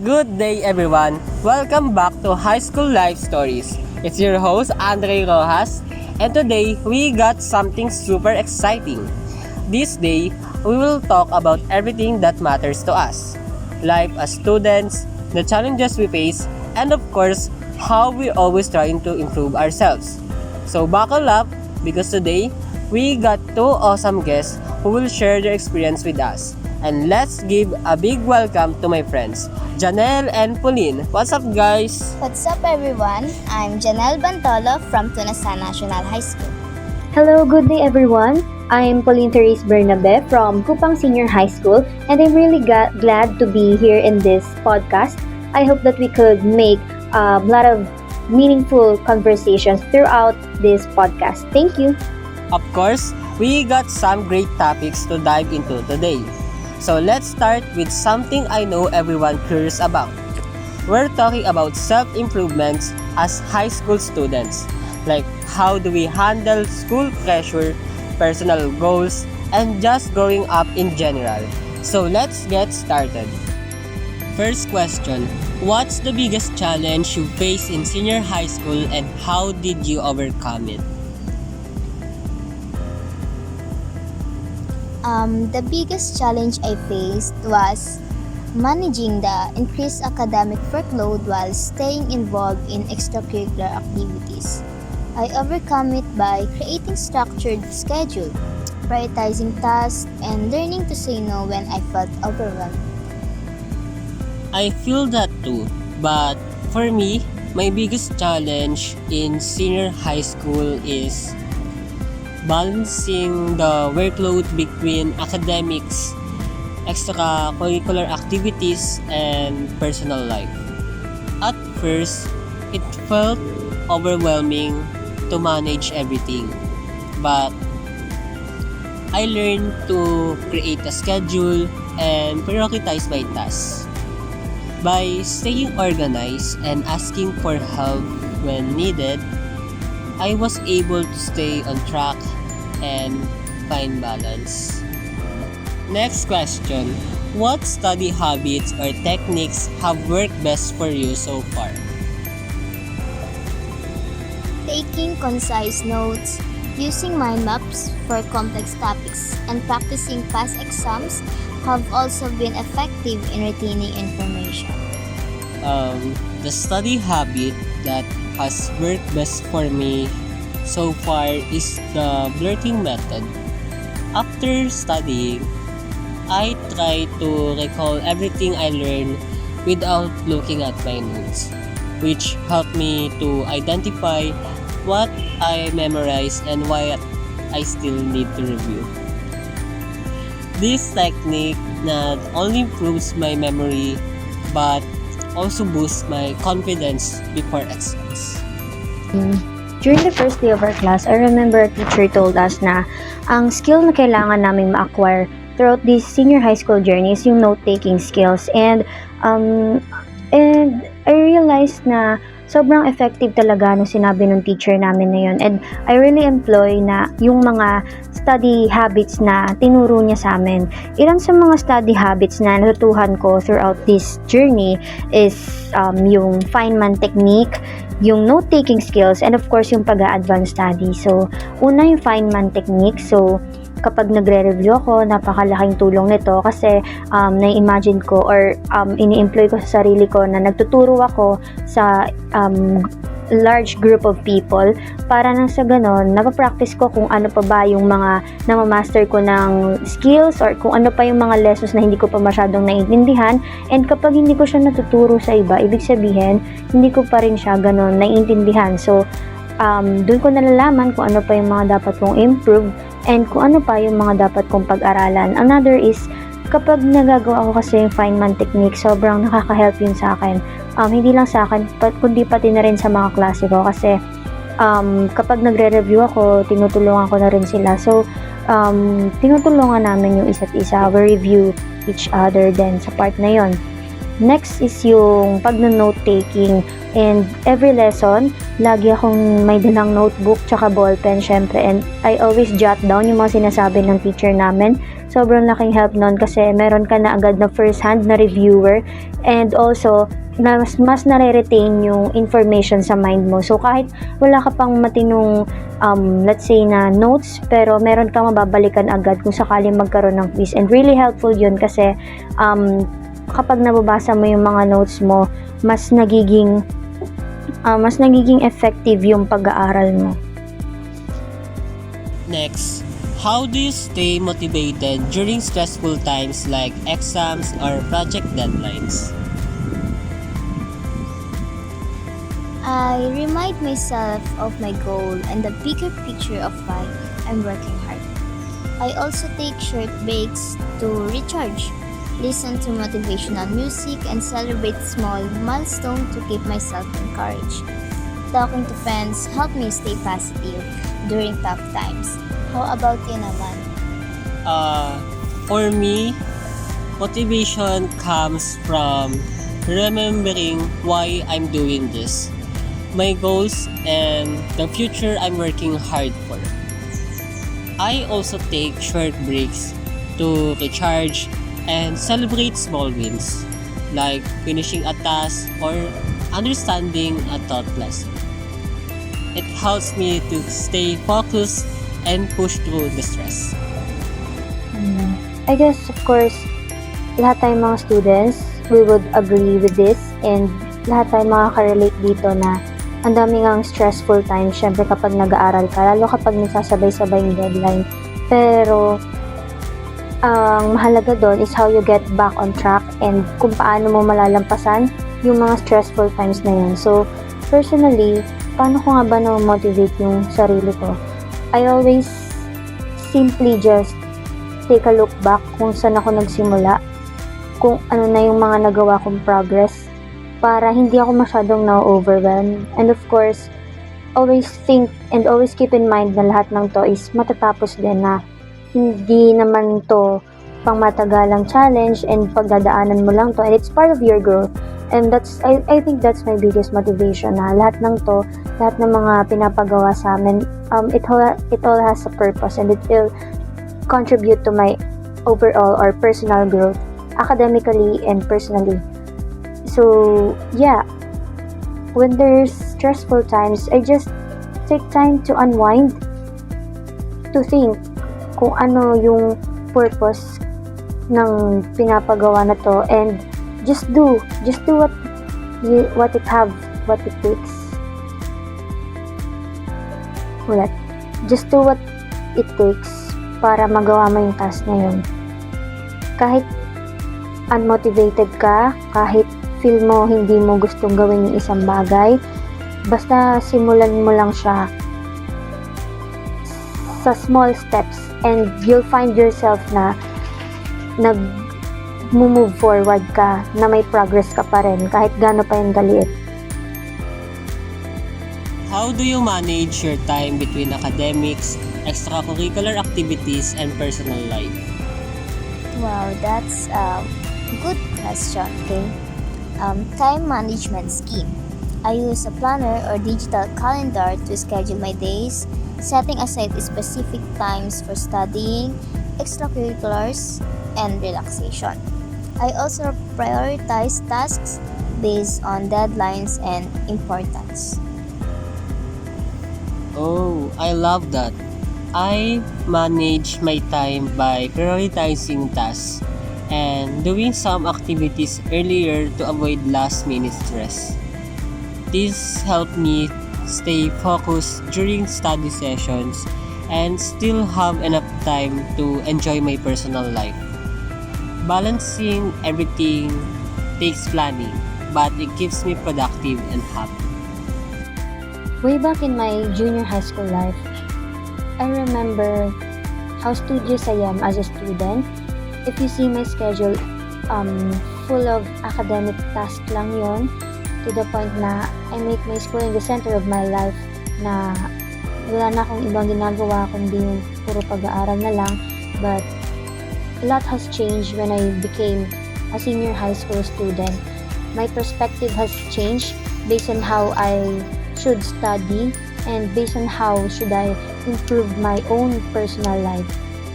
Good day everyone! Welcome back to High School Life Stories. It's your host Andre Rojas, and today we got something super exciting. This day, we will talk about everything that matters to us. Life as students, the challenges we face, and of course, how we always trying to improve ourselves. So buckle up because today, we got two awesome guests who will share their experience with us. And let's give a big welcome to my friends, Janelle and Pauline. What's up, guys? What's up everyone? I'm Janelle Bantolo from Tunasan National High School. Hello, good day everyone. I'm Pauline Therese Bernabe from Kupang Senior High School, and I'm really glad to be here in this podcast. I hope that we could make a lot of meaningful conversations throughout this podcast. Thank you. Of course, we got some great topics to dive into today. So let's start with something I know everyone curious about. We're talking about self-improvements as high school students. Like how do we handle school pressure, personal goals, and just growing up in general. So let's get started. First question, what's the biggest challenge you faced in senior high school and how did you overcome it? The biggest challenge I faced was managing the increased academic workload while staying involved in extracurricular activities. I overcome it by creating structured schedule, prioritizing tasks, and learning to say no when I felt overwhelmed. I feel that too, but for me, my biggest challenge in senior high school is balancing the workload between academics, extracurricular activities, and personal life. At first, it felt overwhelming to manage everything, but I learned to create a schedule and prioritize my tasks. By staying organized and asking for help when needed, I was able to stay on track and find balance. Next question. What study habits or techniques have worked best for you so far? Taking concise notes, using mind maps for complex topics, and practicing past exams have also been effective in retaining information. The study habit that has worked best for me so far is the blurting method. After studying, I try to recall everything I learned without looking at my notes, which helped me to identify what I memorized and what I still need to review. This technique not only improves my memory but also boosts my confidence before exams. During the first day of our class, I remember a teacher told us na ang skill na kailangan naming ma-acquire throughout this senior high school journey is yung note-taking skills. And I realized na sobrang effective talaga nung sinabi ng teacher namin na yun. And I really employ na yung mga study habits na tinuro niya sa amin. Ilan sa mga study habits na natutuhan ko throughout this journey is yung Feynman technique, yung note-taking skills, and of course yung pag-a-advance study. So, una yung Feynman technique. So, kapag nagre-review ako, napakalaking tulong nito kasi na-imagine ko or ini-employ ko sa sarili ko na nagtuturo ako sa large group of people para nang sa ganon, napapractice ko kung ano pa ba yung mga namamaster ko ng skills or kung ano pa yung mga lessons na hindi ko pa masyadong naiintindihan. And kapag hindi ko siya natuturo sa iba, ibig sabihin, hindi ko pa rin siya ganon naiintindihan. So, doon ko nalalaman kung ano pa yung mga dapat kong improve and kung ano pa yung mga dapat kong pag-aralan. Another is, kapag nagagawa ko kasi yung Feynman technique, sobrang nakaka-help yun sa akin. Hindi lang sa akin, kundi pati na rin sa mga klase ko kasi kapag nagre-review ako, tinutulungan ko na rin sila. So, tinutulungan namin yung isa't isa. We review each other then sa part na yon. Next is yung pag-note taking. And every lesson, lagi akong may dalang notebook tsaka ballpen syempre. And I always jot down yung mga sinasabi ng teacher namin. sobrang laking help nun kasi meron ka na agad na first hand na reviewer, and also na mas nare-retain yung information sa mind mo. So kahit wala ka pang matinong let's say na notes, pero meron kang mababalikan agad kung sakaling magkaroon ng quiz, and really helpful yun kasi kapag nababasa mo yung mga notes mo, mas nagiging effective yung pag-aaral mo. Next, how do you stay motivated during stressful times like exams or project deadlines? I remind myself of my goal and the bigger picture of why I'm working hard. I also take short breaks to recharge, listen to motivational music, and celebrate small milestones to keep myself encouraged. Talking to friends help me stay positive during tough times. How about you naman? For me, motivation comes from remembering why I'm doing this, my goals, and the future I'm working hard for. I also take short breaks to recharge and celebrate small wins, like finishing a task or understanding a thought lesson. It helps me to stay focused and push through the stress. I guess, of course, lahat tayong mga students, we would agree with this, and lahat tayong makaka-relate dito na ang daming ang stressful times, syempre kapag nag-aaral ka, lalo kapag nagsasabay-sabay yung deadline. Pero, ang mahalaga doon is how you get back on track and kung paano mo malalampasan yung mga stressful times na yun. So, personally, paano ko nga ba na-motivate yung sarili ko? I always simply just take a look back kung saan ako nagsimula, kung ano na yung mga nagawa kong progress, para hindi ako masyadong na-overwhelm. And of course, always think and always keep in mind na lahat ng to is matatapos din, na hindi naman to pang matagalang challenge and pagdadaanan mo lang to, and it's part of your growth. And that's, I think that's my biggest motivation, na lahat ng to, lahat ng mga pinapagawa sa amin, it all has a purpose, and it will contribute to my overall or personal growth, academically and personally. So, yeah, when there's stressful times, I just take time to unwind, to think kung ano yung purpose ng pinapagawa na to, and just do what it takes. Just do what it takes para magawa mo yung task na yun. Kahit unmotivated ka, kahit feel mo hindi mo gustong gawin yung isang bagay, basta simulan mo lang siya sa small steps, and you'll find yourself na nag-move forward ka, na may progress ka pa rin kahit gaano pa yung kaliit. How do you manage your time between academics, extracurricular activities, and personal life? Wow, that's a good question, okay? Time management scheme. I use a planner or digital calendar to schedule my days, setting aside specific times for studying, extracurriculars, and relaxation. I also prioritize tasks based on deadlines and importance. Oh, I love that. I manage my time by prioritizing tasks and doing some activities earlier to avoid last-minute stress. This helped me stay focused during study sessions and still have enough time to enjoy my personal life. Balancing everything takes planning, but it keeps me productive and happy. Way back in my junior high school life, I remember how studious I am as a student. If you see my schedule, full of academic tasks lang yon, to the point na I make my school in the center of my life, na wala na akong ibang ginagawa kundi yung puro pag-aaral na lang. But a lot has changed when I became a senior high school student. My perspective has changed based on how I should study and based on how should I improve my own personal life.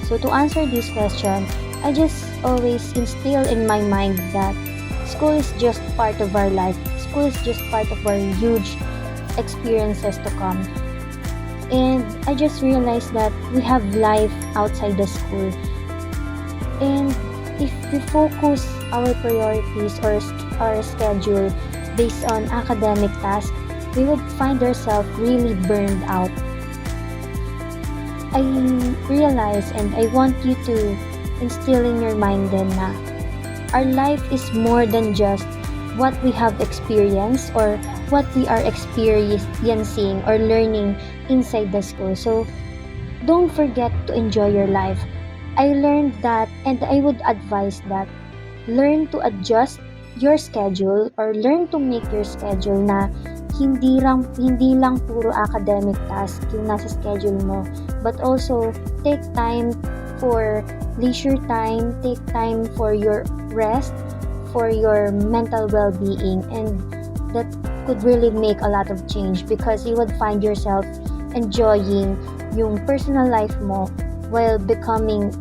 So to answer this question, I just always instill in my mind that school is just part of our life. School is just part of our huge experiences to come. And I just realized that we have life outside the school. And if we focus our priorities or our schedule based on academic tasks, we would find ourselves really burned out. I realize and I want you to instill in your mind then na our life is more than just what we have experienced or what we are experiencing or learning inside the school. So don't forget to enjoy your life. I learned that and I would advise that learn to adjust your schedule or learn to make your schedule na hindi lang puro academic task yung nasa schedule mo, but also take time for leisure time, take time for your rest, for your mental well-being, and that could really make a lot of change because you would find yourself enjoying yung personal life mo while becoming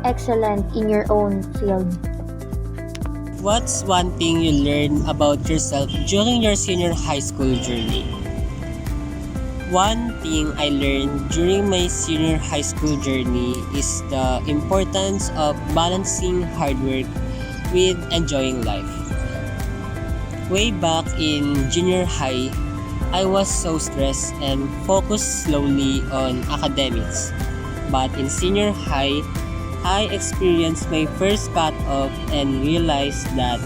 excellent in your own field. What's one thing you learned about yourself during your senior high school journey? One thing I learned during my senior high school journey is the importance of balancing hard work with enjoying life. Way back in junior high, I was so stressed and focused slowly on academics. But in senior high, I experienced my first cut-off and realized that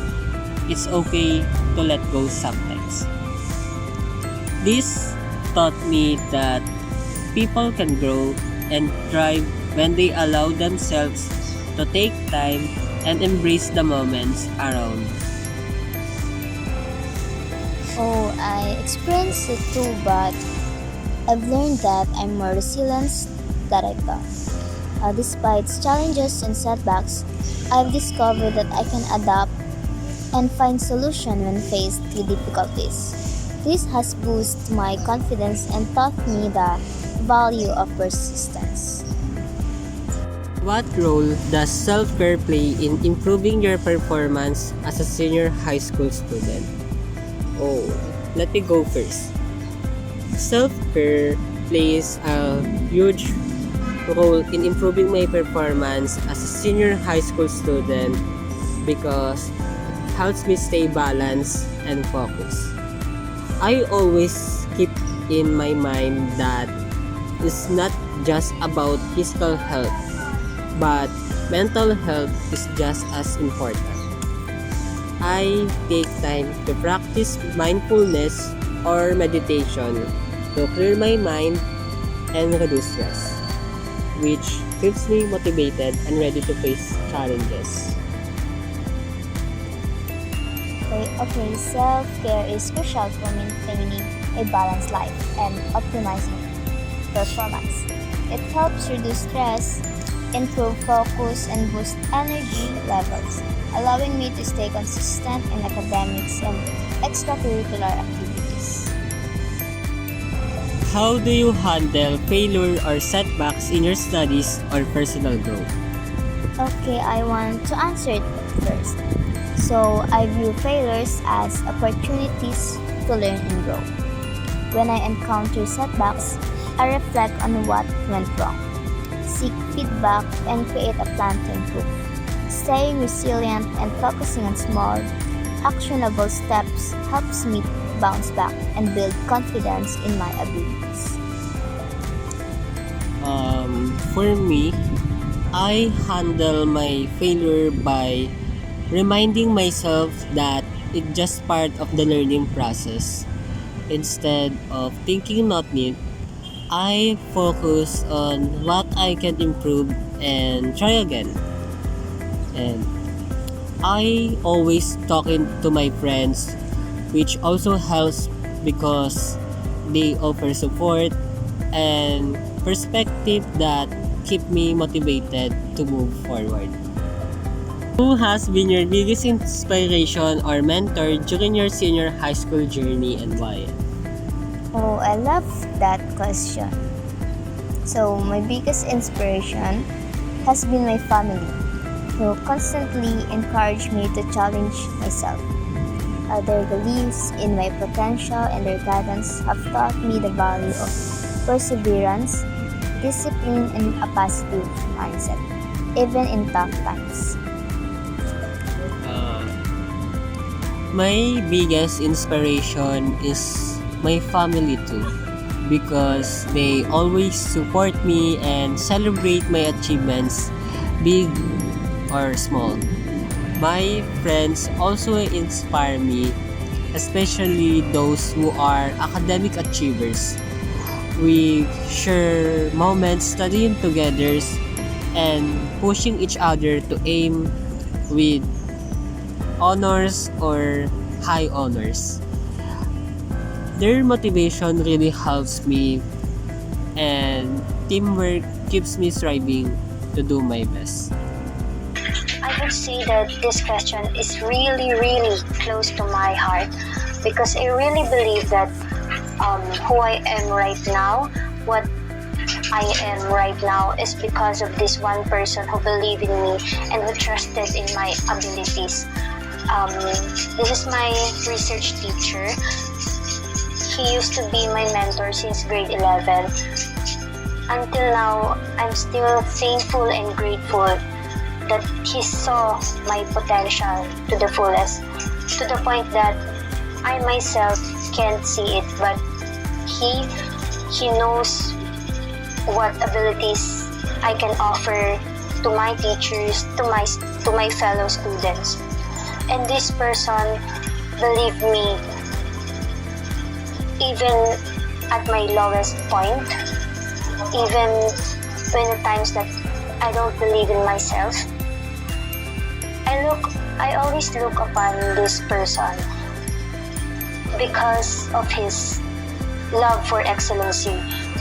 it's okay to let go sometimes. This taught me that people can grow and thrive when they allow themselves to take time and embrace the moments around. Oh, I experienced it too, but I've learned that I'm more resilient than I thought. Despite challenges and setbacks, I've discovered that I can adapt and find solutions when faced with difficulties. This has boosted my confidence and taught me the value of persistence. What role does self-care play in improving your performance as a senior high school student? Oh, let me go first. Self-care plays a huge role in improving my performance as a senior high school student because it helps me stay balanced and focused. I always keep in my mind that it's not just about physical health, but mental health is just as important. I take time to practice mindfulness or meditation to clear my mind and reduce stress, which keeps me motivated and ready to face challenges. Okay, self-care is crucial for maintaining a balanced life and optimizing performance. It helps reduce stress, improve focus, and boost energy levels, allowing me to stay consistent in academics and extracurricular activities. How do you handle failure or setbacks in your studies or personal growth? Okay, I want to answer it first. So, I view failures as opportunities to learn and grow. When I encounter setbacks, I reflect on what went wrong, seek feedback, and create a plan to improve. Staying resilient and focusing on small, actionable steps helps me bounce back and build confidence in my abilities. For me, I handle my failure by reminding myself that it's just part of the learning process. Instead of thinking nothing, I focus on what I can improve and try again. And I always talking to my friends, which also helps because they offer support and perspective that keep me motivated to move forward. Who has been your biggest inspiration or mentor during your senior high school journey and why? Oh, I love that question. So, my biggest inspiration has been my family, who constantly encourage me to challenge myself. Their beliefs in my potential and their guidance have taught me the value of perseverance, discipline, and a positive mindset, even in tough times. Uh, my biggest inspiration is my family too, because they always support me and celebrate my achievements, big or small. My friends also inspire me, especially those who are academic achievers. We share moments studying together and pushing each other to aim with honors or high honors. Their motivation really helps me, and teamwork keeps me striving to do my best. I would say that this question is really, really close to my heart because I really believe that who I am right now, what I am right now is because of this one person who believed in me and who trusted in my abilities. This is my research teacher. He used to be my mentor since grade 11. Until now, I'm still thankful and grateful that he saw my potential to the fullest, to the point that I myself can't see it, but he knows what abilities I can offer to my teachers, to my fellow students. And this person believed me even at my lowest point, even when the times that I don't believe in myself. I always look upon this person because of his love for excellency.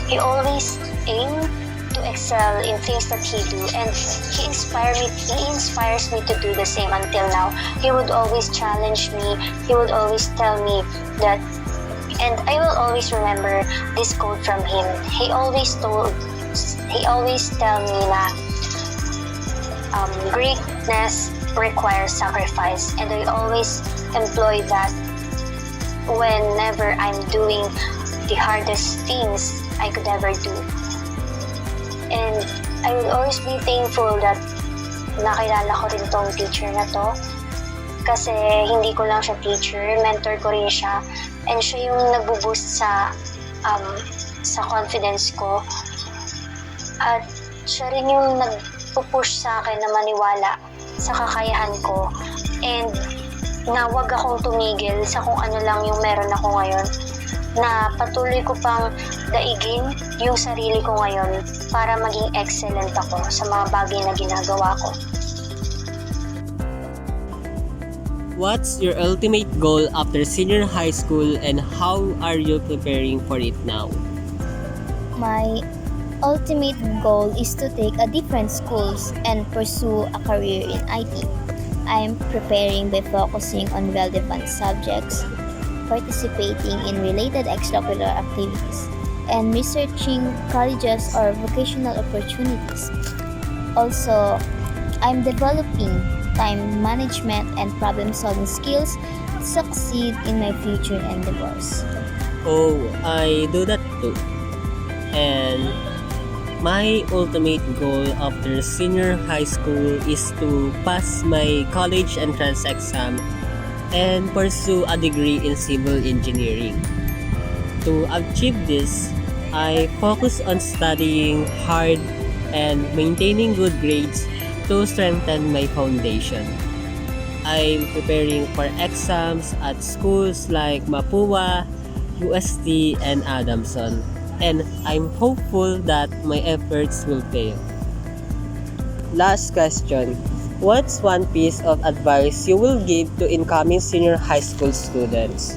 He always aimed to excel in things that he do, and he inspires me to do the same until now. He would always challenge me. He would always tell me that, and I will always remember this quote from him. He always tell me na greatness requires sacrifice, and I always employ that whenever I'm doing the hardest things I could ever do. And I will always be thankful that nakilala ko rin tong teacher na to, kasi hindi ko lang siya teacher, mentor ko rin siya, and siya yung nagbo-boost sa confidence ko, at siya rin yung nagpo-push sa akin na maniwala sa kakayahan ko, and na wag akong tumigil sa kung ano lang yung meron ako ngayon, na patuloy ko pang daigin yung sarili ko ngayon para maging excellent ako sa mga bagay na ginagawa ko. What's your ultimate goal after senior high school, and how are you preparing for it now? My ultimate goal is to take a different schools and pursue a career in IT. I am preparing by focusing on relevant subjects, participating in related extracurricular activities, and researching colleges or vocational opportunities. Also, I'm developing time management and problem-solving skills to succeed in my future endeavors. Oh, I do that too. And my ultimate goal after senior high school is to pass my college entrance exam and pursue a degree in civil engineering. To achieve this, I focus on studying hard and maintaining good grades to strengthen my foundation. I'm preparing for exams at schools like Mapua, UST, and Adamson, and I'm hopeful that my efforts will pay off. Last question. What's one piece of advice you will give to incoming senior high school students?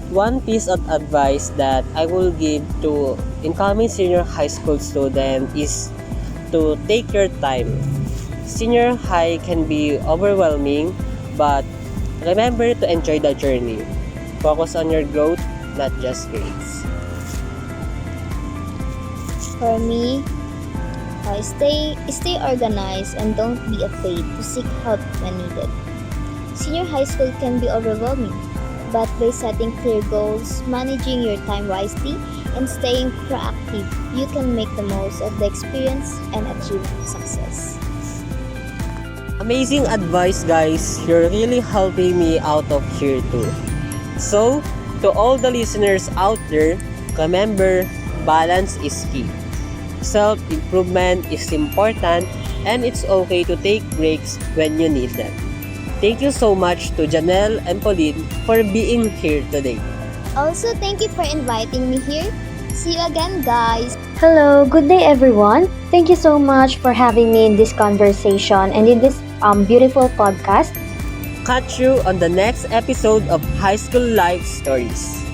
One piece of advice that I will give to incoming senior high school student is to take your time. Senior high can be overwhelming, but remember to enjoy the journey. Focus on your growth, not just grades. For me, Stay organized and don't be afraid to seek help when needed. Senior high school can be overwhelming, but by setting clear goals, managing your time wisely, and staying proactive, you can make the most of the experience and achieve success. Amazing advice, guys. You're really helping me out of here too. So, to all the listeners out there, remember, balance is key. Self-improvement is important and it's okay to take breaks when you need them. Thank you so much to Janelle and Pauline for being here today. Also, thank you for inviting me here. See you again, guys. Hello, good day everyone. Thank you so much for having me in this conversation and in this beautiful podcast. Catch you on the next episode of High School Life Stories.